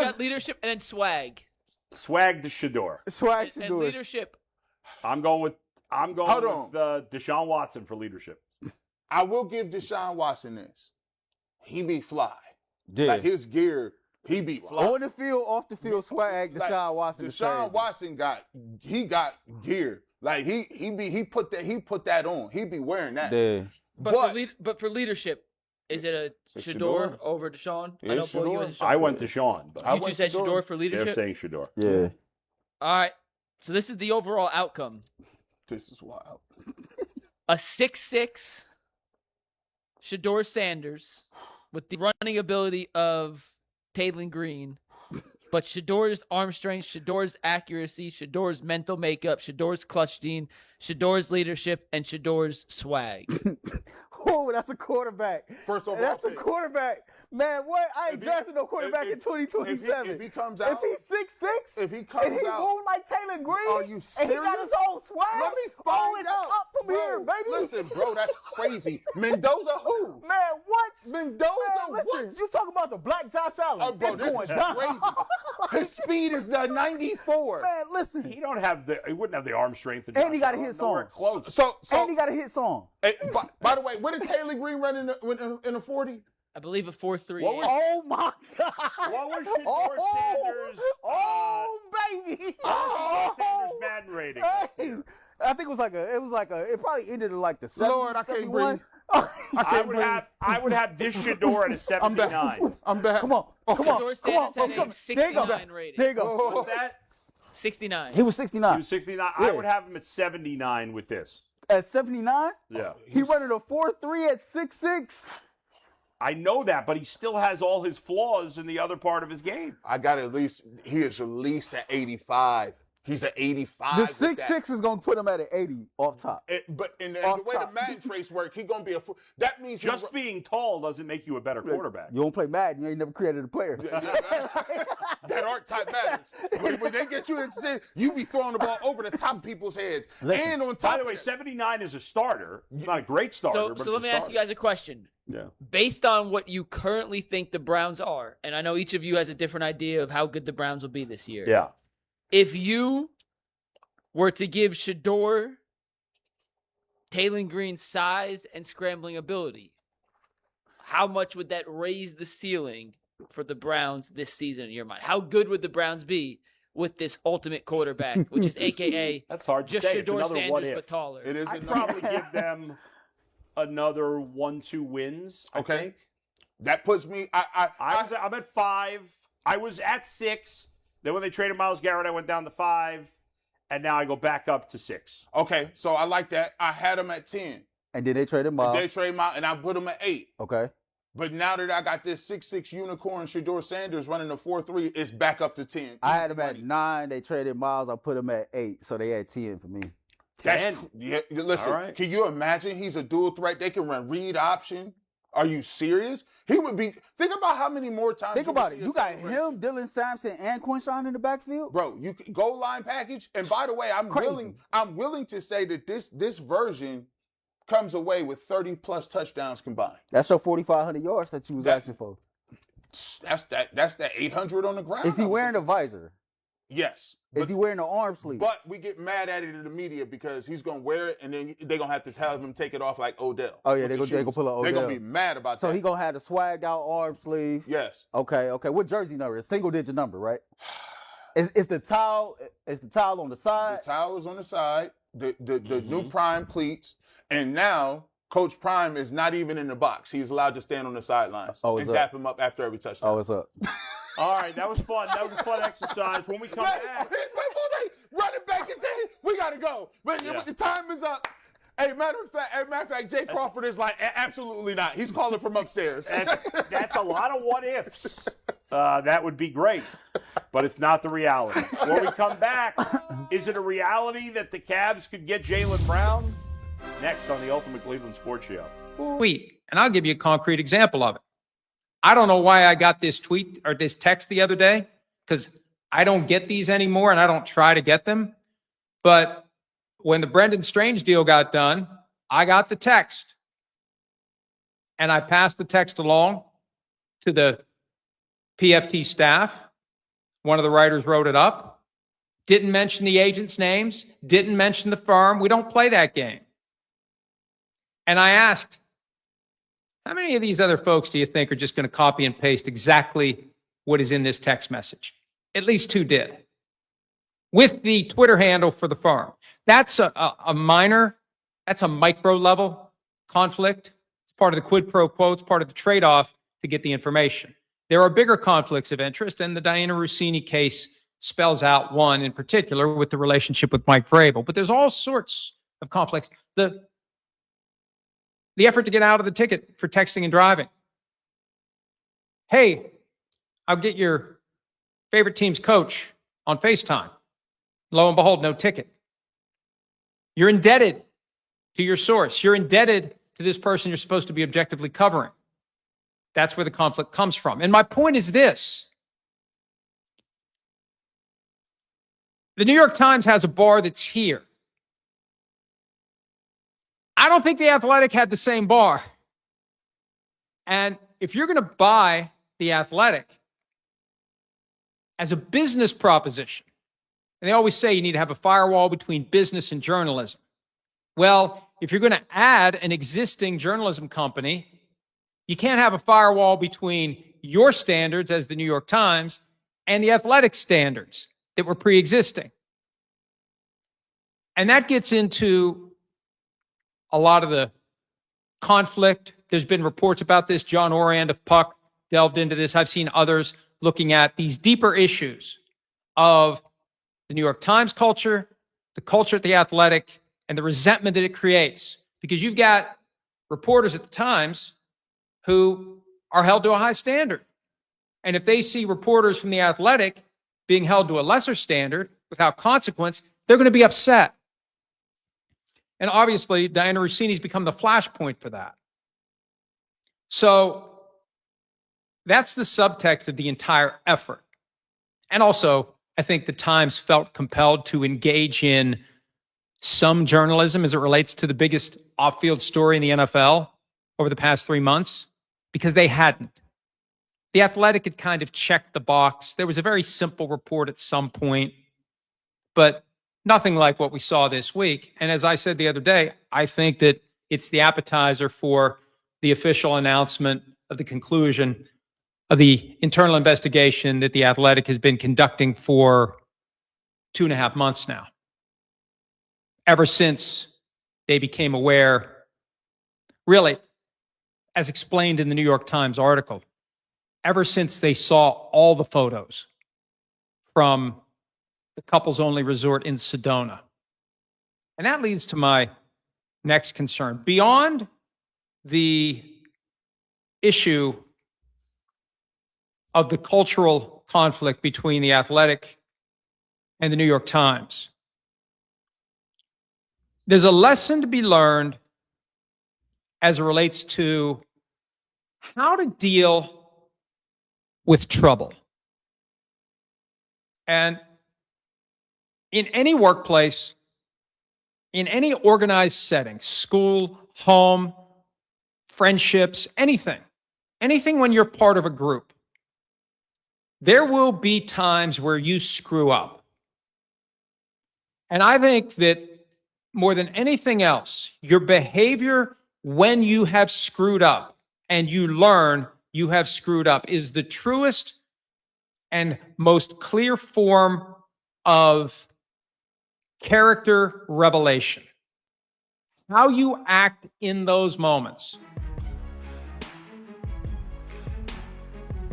got leadership and then swag. Swag to Shedeur. Swag And Shedeur. leadership. I'm going with Deshaun Watson for leadership. I will give Deshaun Watson this. He be fly. Yeah. Like his gear, he be fly. On the field, off the field, swag. Deshaun Watson. Deshaun Watson got gear. Like he put that on. He be wearing that. Yeah. But for leadership, is it a Shedeur over Deshaun? Yeah, I don't believe you as Deshaun. I went Deshaun. But You two said Shedeur for they're leadership? saying Shedeur. Yeah. All right. So this is the overall outcome. This is wild. A 6'6" Shedeur Sanders with the running ability of Taylor Green, but Shedeur's arm strength, Shedeur's accuracy, Shedeur's mental makeup, Shedeur's clutch gene, Shedeur's leadership, and Shedeur's swag. Oh, that's a quarterback. First overall That's a pick. quarterback. Man, what? I ain't drafting no quarterback in 2027. If he comes out, If he's 6'6", if he comes and he out, move like Taylor Green, are you and he got serious? his own swag, let me find it's out. up from Bro, here, baby. Listen, bro, that's crazy. Mendoza who? Man, what? Mendoza Man, listen, what? you talking about the black Josh Allen. Bro, It's this going is down. crazy. His speed is the 94. Man, listen. He wouldn't have the arm strength. Of And he Josh got a Allen, hit nowhere song. Close. So And he got a hit song. by the way, what did Taylor Green run in a 40? I believe a 4.3. What was- Oh, my God. What was Shedeur Sanders? Oh, baby. Shedeur Sanders Madden rating. Hey, I think it probably ended in like the 70, Lord, I can't 71. I would have this Shedeur at a 79. I'm back. Come on. Shedeur Sanders had a There you 69 go. rating. There you go. What was that? 69. He was He 69. was 69. Yeah. I would have him at 79 with this. At 79? Yeah. He running a 4.3 at 6'6". I know that, but he still has all his flaws in the other part of his game. I got he is at least at 85. He's at 85. The with that. 6'6" is going to put him at an 80 off top. But in the Off way top. the Madden trace work, he's going to be that means Just being tall doesn't make you a better quarterback. You don't play Madden. You ain't never created a player. that archetype matters. When they get you into you be throwing the ball over the top of people's heads. Listen, And on By top the of way, that, 79 is a starter. It's not a great starter, but So let me ask you guys a question. Yeah. Based on what you currently think the Browns are, and I know each of you has a different idea of how good the Browns will be this year. Yeah. If you were to give Shedeur Taylor Green's size and scrambling ability, how much would that raise the ceiling for the Browns this season in your mind? How good would the Browns be with this ultimate quarterback, which is AKA That's hard to just say. It's Shedeur another what Sanders if. but taller? it is I'd enough. probably give them another 1-2 wins. I Okay. think. That puts me. I'm at 5. I was at 6. Then when they traded Myles Garrett, I went down to 5. And now I go back up to 6. Okay, so I like that. I had him at 10. And then they traded him off. They trade him out, and I put him at 8. Okay. But now that I got this 6'6" unicorn Shedeur Sanders running a 4.3, it's back up to 10. I had Easy him at money. 9. They traded Miles. I put him at 8. So they had 10 for me. That's 10. listen. All right. Can you imagine? He's a dual threat. They can run read option. Are you serious? He would be. Think about how many more times. Think you about would it. see You a got celebration. him, Dylan Sampson, and Quinshawn in the backfield. Bro, you goal line package. And by the way, I'm crazy. willing to say that this version comes away with 30+ touchdowns combined. That's your 4,500 yards that you was That- asking for. That's that 800 on the ground. Is he wearing a visor? Yes. Is he wearing an arm sleeve? But we get mad at it in the media because he's gonna wear it and then they're gonna have to tell him to take it off like Odell. Oh, yeah, with they the gonna shoes. pull a They're gonna Odell. be mad about So that. he gonna have the swagged out arm sleeve. Yes. Okay. What jersey number? A single digit number, right? Is the towel on the The side? towel is on the side, the Mm-hmm. new Prime cleats, and now Coach Prime is not even in the box. He's allowed to stand on the sidelines Oh, and it's dap up. him up after every touchdown. Oh, it's up. All right, that was fun. That was a fun exercise. When we come Hey, back, run it back and then we gotta go. But Yeah. the time is up. Hey, matter of fact, Jay Crawford is like, absolutely not. He's calling from upstairs. that's a lot of what ifs. That would be great, but it's not the reality. When we come back, is it a reality that the Cavs could get Jaylen Brown? Next on the Ultimate Cleveland Sports Show. Tweet, and I'll give you a concrete example of it. I don't know why I got this tweet or this text the other day, because I don't get these anymore and I don't try to get them. But when the Brendan Strange deal got done, I got the text. And I passed the text along to the PFT staff. One of the writers wrote it up. Didn't mention the agents' names. Didn't mention the firm. We don't play that game. And I asked, how many of these other folks do you think are just going to copy and paste exactly what is in this text message? At least 2 did. With the Twitter handle for the firm. That's a minor, that's a micro level conflict. It's part of the quid pro quo. It's part of the trade-off to get the information. There are bigger conflicts of interest, and the Diana Rossini case spells out one in particular with the relationship with Mike Vrabel. But there's all sorts of conflicts. The effort to get out of the ticket for texting and driving. Hey, I'll get your favorite team's coach on FaceTime. Lo and behold, no ticket. You're indebted to your source. You're indebted to this person you're supposed to be objectively covering. That's where the conflict comes from. And my point is this. The New York Times has a bar that's here. I don't think The Athletic had the same bar. And if you're going to buy The Athletic as a business proposition, and they always say you need to have a firewall between business and journalism. Well, if you're going to add an existing journalism company, you can't have a firewall between your standards as the New York Times and the Athletic standards that were pre-existing. And that gets into a lot of the conflict. There's been reports about this. John Orand of Puck delved into this. I've seen others looking at these deeper issues of the New York Times culture, the culture at the Athletic, and the resentment that it creates. Because you've got reporters at the Times who are held to a high standard. And if they see reporters from the Athletic being held to a lesser standard without consequence, they're going to be upset. And obviously, Diana Rossini's become the flashpoint for that. So that's the subtext of the entire effort. And also, I think the Times felt compelled to engage in some journalism as it relates to the biggest off-field story in the NFL over the past 3 months, because they hadn't. The Athletic had kind of checked the box. There was a very simple report at some point, but nothing like what we saw this week. And as I said the other day, I think that it's the appetizer for the official announcement of the conclusion of the internal investigation that the Athletic has been conducting for 2.5 months now. Ever since they became aware, really, as explained in the New York Times article, ever since they saw all the photos from the couples-only resort in Sedona. And that leads to my next concern. Beyond the issue of the cultural conflict between the Athletic and the New York Times, there's a lesson to be learned as it relates to how to deal with trouble. And in any workplace, in any organized setting, school, home, friendships, anything when you're part of a group, there will be times where you screw up. And I think that more than anything else, your behavior when you have screwed up and you learn you have screwed up is the truest and most clear form of character revelation. How you act in those moments.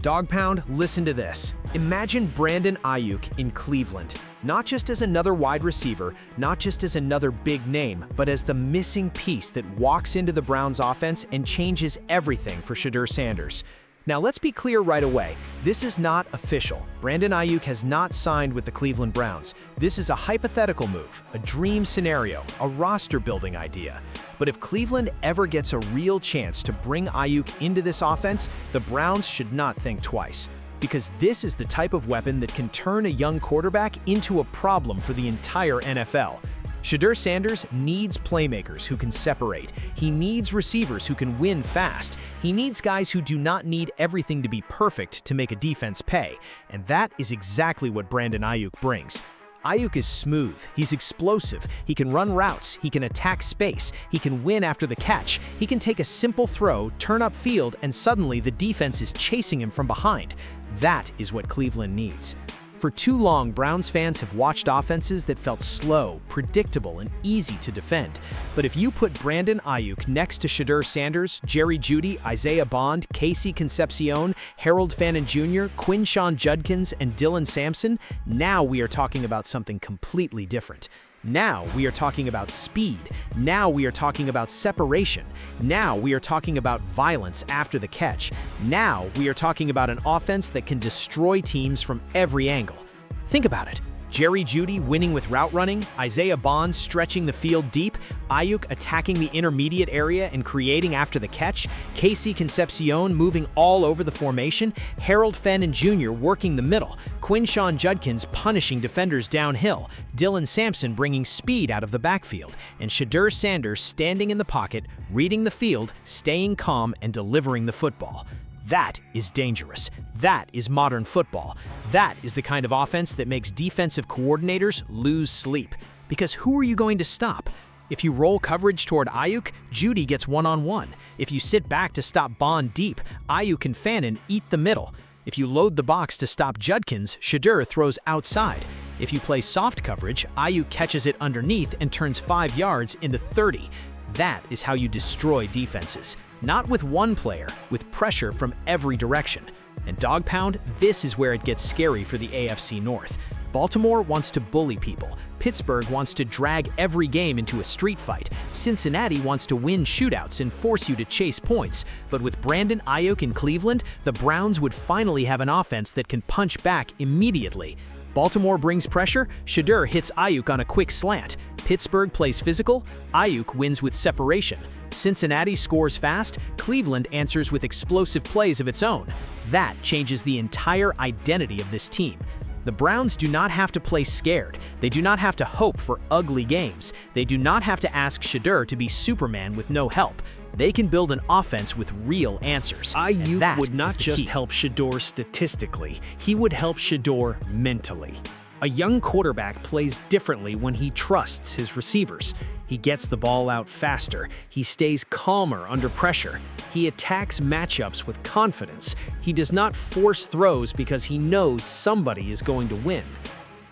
Dawg Pound, listen to this. Imagine Brandon Aiyuk in Cleveland, not just as another wide receiver, not just as another big name, but as the missing piece that walks into the Browns offense and changes everything for Shedeur Sanders. Now, let's be clear right away. This is not official. Brandon Aiyuk has not signed with the Cleveland Browns. This is a hypothetical move, a dream scenario, a roster-building idea. But if Cleveland ever gets a real chance to bring Aiyuk into this offense, the Browns should not think twice. Because this is the type of weapon that can turn a young quarterback into a problem for the entire NFL. Shedeur Sanders needs playmakers who can separate. He needs receivers who can win fast. He needs guys who do not need everything to be perfect to make a defense pay. And that is exactly what Brandon Aiyuk brings. Aiyuk is smooth, he's explosive, he can run routes, he can attack space, he can win after the catch, he can take a simple throw, turn upfield, and suddenly the defense is chasing him from behind. That is what Cleveland needs. For too long, Browns fans have watched offenses that felt slow, predictable, and easy to defend. But if you put Brandon Aiyuk next to Shedeur Sanders, Jerry Jeudy, Isaiah Bond, Casey Concepcion, Harold Fannin Jr., Quinshon Judkins, and Dylan Sampson, now we are talking about something completely different. Now we are talking about speed. Now we are talking about separation. Now we are talking about violence after the catch. Now we are talking about an offense that can destroy teams from every angle. Think about it. Jerry Jeudy winning with route running, Isaiah Bond stretching the field deep, Aiyuk attacking the intermediate area and creating after the catch, Casey Concepcion moving all over the formation, Harold Fannin Jr. working the middle, Quinshon Judkins punishing defenders downhill, Dylan Sampson bringing speed out of the backfield, and Shedeur Sanders standing in the pocket, reading the field, staying calm, and delivering the football. That is dangerous. That is modern football. That is the kind of offense that makes defensive coordinators lose sleep. Because who are you going to stop? If you roll coverage toward Aiyuk, Jeudy gets one-on-one. If you sit back to stop Bond deep, Aiyuk and Fannin eat the middle. If you load the box to stop Judkins, Shedeur throws outside. If you play soft coverage, Aiyuk catches it underneath and turns 5 yards into 30. That is how you destroy defenses. Not with one player, with pressure from every direction. And Dawg Pound, this is where it gets scary for the AFC North. Baltimore wants to bully people. Pittsburgh wants to drag every game into a street fight. Cincinnati wants to win shootouts and force you to chase points. But with Brandon Aiyuk in Cleveland, the Browns would finally have an offense that can punch back immediately. Baltimore brings pressure, Shedeur hits Aiyuk on a quick slant. Pittsburgh plays physical, Aiyuk wins with separation. Cincinnati scores fast, Cleveland answers with explosive plays of its own. That changes the entire identity of this team. The Browns do not have to play scared. They do not have to hope for ugly games. They do not have to ask Shedeur to be Superman with no help. They can build an offense with real answers. Aiyuk would not just key. help Shedeur statistically, he would help Shedeur mentally. A young quarterback plays differently when he trusts his receivers. He gets the ball out faster. He stays calmer under pressure. He attacks matchups with confidence. He does not force throws because he knows somebody is going to win.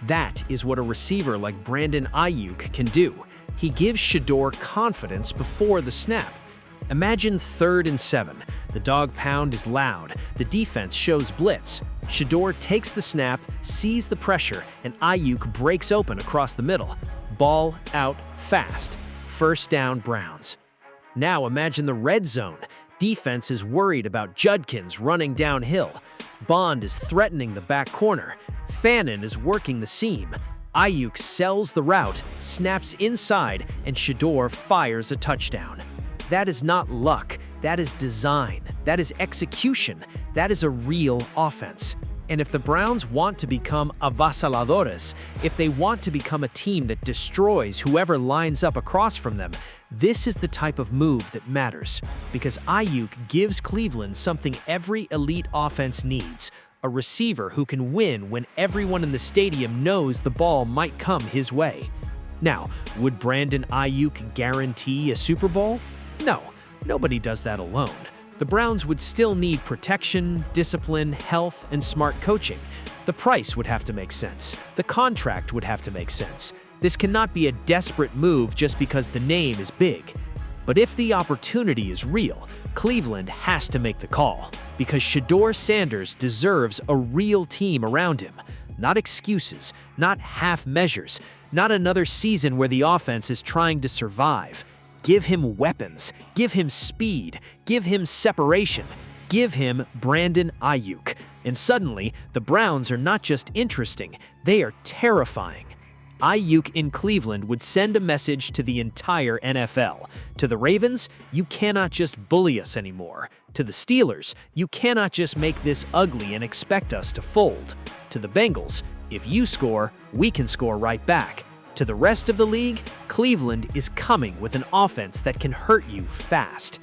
That is what a receiver like Brandon Aiyuk can do. He gives Shedeur confidence before the snap. Imagine 3rd and 7. The Dawg Pound is loud. The defense shows blitz. Shedeur takes the snap, sees the pressure, and Aiyuk breaks open across the middle. Ball out fast. First down, Browns. Now imagine the red zone. Defense is worried about Judkins running downhill. Bond is threatening the back corner. Fannin is working the seam. Aiyuk sells the route, snaps inside, and Shedeur fires a touchdown. That is not luck. That is design. That is execution. That is a real offense. And if the Browns want to become avasalladores, if they want to become a team that destroys whoever lines up across from them, this is the type of move that matters. Because Aiyuk gives Cleveland something every elite offense needs: a receiver who can win when everyone in the stadium knows the ball might come his way. Now, would Brandon Aiyuk guarantee a Super Bowl? No, nobody does that alone. The Browns would still need protection, discipline, health, and smart coaching. The price would have to make sense. The contract would have to make sense. This cannot be a desperate move just because the name is big. But if the opportunity is real, Cleveland has to make the call. Because Shedeur Sanders deserves a real team around him. Not excuses, not half measures, not another season where the offense is trying to survive. Give him weapons, give him speed, give him separation, give him Brandon Aiyuk. And suddenly, the Browns are not just interesting, they are terrifying. Aiyuk in Cleveland would send a message to the entire NFL. To the Ravens, you cannot just bully us anymore. To the Steelers, you cannot just make this ugly and expect us to fold. To the Bengals, if you score, we can score right back. To the rest of the league, Cleveland is coming with an offense that can hurt you fast.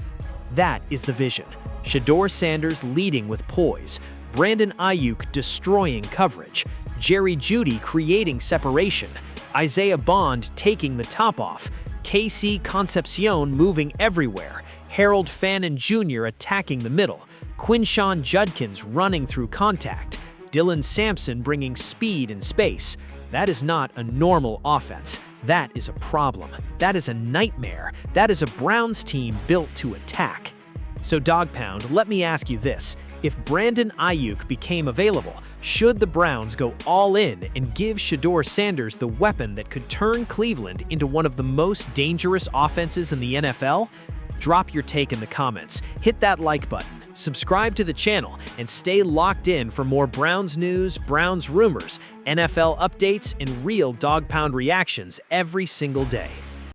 That is the vision. Shedeur Sanders leading with poise, Brandon Aiyuk destroying coverage, Jerry Jeudy creating separation, Isaiah Bond taking the top off, KC Concepcion moving everywhere, Harold Fannin Jr. attacking the middle, Quinshawn Judkins running through contact, Dylan Sampson bringing speed in space. That is not a normal offense. That is a problem. That is a nightmare. That is a Browns team built to attack. So Dawg Pound, let me ask you this. If Brandon Aiyuk became available, should the Browns go all in and give Shedeur Sanders the weapon that could turn Cleveland into one of the most dangerous offenses in the NFL? Drop your take in the comments, hit that like button, subscribe to the channel, and stay locked in for more Browns news, Browns rumors, NFL updates, and real Dawg Pound reactions every single day.